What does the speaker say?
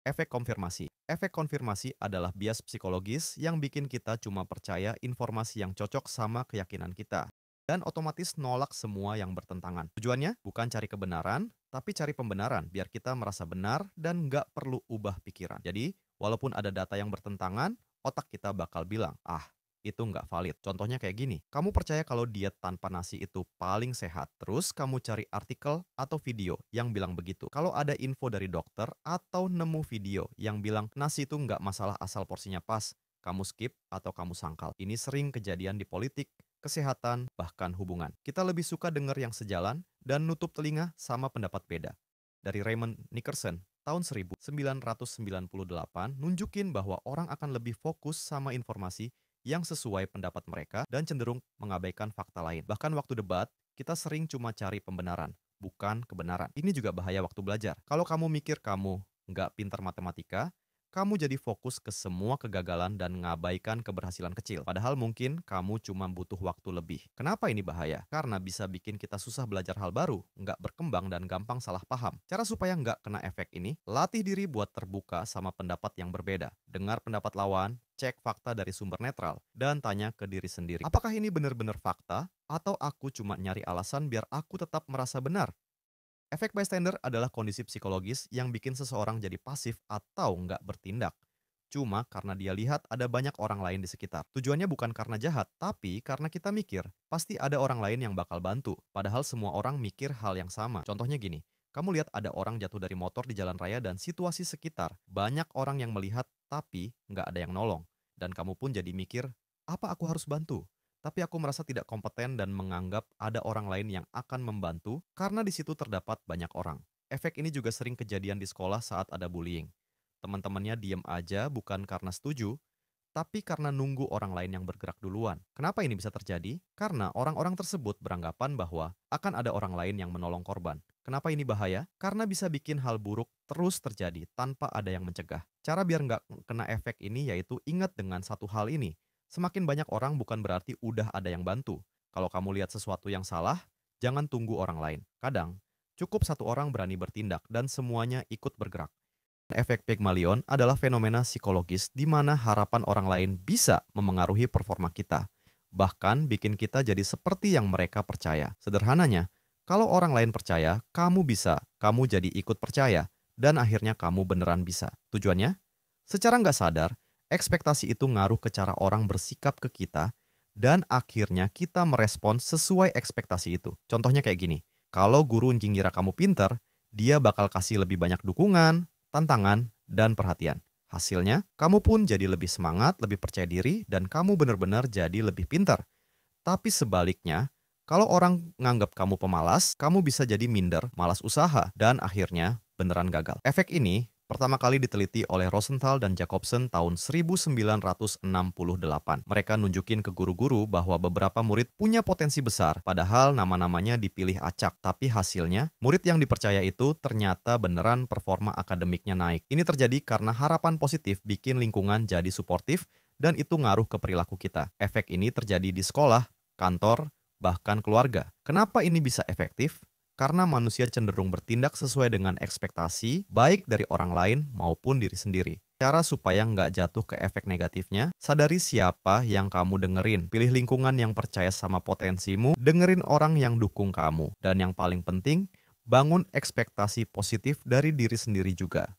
Efek konfirmasi. Efek konfirmasi adalah bias psikologis yang bikin kita cuma percaya informasi yang cocok sama keyakinan kita. Dan otomatis nolak semua yang bertentangan. Tujuannya bukan cari kebenaran, tapi cari pembenaran biar kita merasa benar dan nggak perlu ubah pikiran. Jadi, walaupun ada data yang bertentangan, otak kita bakal bilang, itu nggak valid. Contohnya kayak gini, kamu percaya kalau diet tanpa nasi itu paling sehat, terus kamu cari artikel atau video yang bilang begitu. Kalau ada info dari dokter atau nemu video yang bilang nasi itu nggak masalah asal porsinya pas, kamu skip atau kamu sangkal. Ini sering kejadian di politik, kesehatan, bahkan hubungan. Kita lebih suka dengar yang sejalan dan nutup telinga sama pendapat beda. Dari Raymond Nickerson, tahun 1998, nunjukin bahwa orang akan lebih fokus sama informasi yang sesuai pendapat mereka dan cenderung mengabaikan fakta lain. Bahkan waktu debat, kita sering cuma cari pembenaran, bukan kebenaran. Ini juga bahaya waktu belajar. Kalau kamu mikir kamu nggak pintar matematika, kamu jadi fokus ke semua kegagalan dan mengabaikan keberhasilan kecil. Padahal mungkin kamu cuma butuh waktu lebih. Kenapa ini bahaya? Karena bisa bikin kita susah belajar hal baru, nggak berkembang dan gampang salah paham. Cara supaya nggak kena efek ini, latih diri buat terbuka sama pendapat yang berbeda. Dengar pendapat lawan, cek fakta dari sumber netral, dan tanya ke diri sendiri. Apakah ini benar-benar fakta? Atau aku cuma nyari alasan biar aku tetap merasa benar? Efek bystander adalah kondisi psikologis yang bikin seseorang jadi pasif atau nggak bertindak. Cuma karena dia lihat ada banyak orang lain di sekitar. Tujuannya bukan karena jahat, tapi karena kita mikir, pasti ada orang lain yang bakal bantu. Padahal semua orang mikir hal yang sama. Contohnya gini, kamu lihat ada orang jatuh dari motor di jalan raya dan situasi sekitar. Banyak orang yang melihat, tapi nggak ada yang nolong. Dan kamu pun jadi mikir, apa aku harus bantu? Tapi aku merasa tidak kompeten dan menganggap ada orang lain yang akan membantu karena di situ terdapat banyak orang. Efek ini juga sering kejadian di sekolah saat ada bullying. Teman-temannya diem aja bukan karena setuju, tapi karena nunggu orang lain yang bergerak duluan. Kenapa ini bisa terjadi? Karena orang-orang tersebut beranggapan bahwa akan ada orang lain yang menolong korban. Kenapa ini bahaya? Karena bisa bikin hal buruk terus terjadi tanpa ada yang mencegah. Cara biar nggak kena efek ini yaitu ingat dengan satu hal ini. Semakin banyak orang bukan berarti udah ada yang bantu. Kalau kamu lihat sesuatu yang salah, jangan tunggu orang lain. Kadang, cukup satu orang berani bertindak dan semuanya ikut bergerak. Efek Pygmalion adalah fenomena psikologis di mana harapan orang lain bisa memengaruhi performa kita, bahkan bikin kita jadi seperti yang mereka percaya. Sederhananya, kalau orang lain percaya, kamu bisa, kamu jadi ikut percaya, dan akhirnya kamu beneran bisa. Tujuannya? Secara nggak sadar, ekspektasi itu ngaruh ke cara orang bersikap ke kita, dan akhirnya kita merespon sesuai ekspektasi itu. Contohnya kayak gini, kalau guru ngira kamu pinter, dia bakal kasih lebih banyak dukungan, tantangan, dan perhatian. Hasilnya, kamu pun jadi lebih semangat, lebih percaya diri, dan kamu benar-benar jadi lebih pintar. Tapi sebaliknya, kalau orang nganggap kamu pemalas, kamu bisa jadi minder, malas usaha, dan akhirnya beneran gagal. Efek ini pertama kali diteliti oleh Rosenthal dan Jacobson tahun 1968. Mereka nunjukin ke guru-guru bahwa beberapa murid punya potensi besar, padahal nama-namanya dipilih acak. Tapi hasilnya, murid yang dipercaya itu ternyata beneran performa akademiknya naik. Ini terjadi karena harapan positif bikin lingkungan jadi suportif, dan itu ngaruh ke perilaku kita. Efek ini terjadi di sekolah, kantor, bahkan keluarga. Kenapa ini bisa efektif? Karena manusia cenderung bertindak sesuai dengan ekspektasi, baik dari orang lain maupun diri sendiri. Cara supaya nggak jatuh ke efek negatifnya, sadari siapa yang kamu dengerin. Pilih lingkungan yang percaya sama potensimu, dengerin orang yang dukung kamu. Dan yang paling penting, bangun ekspektasi positif dari diri sendiri juga.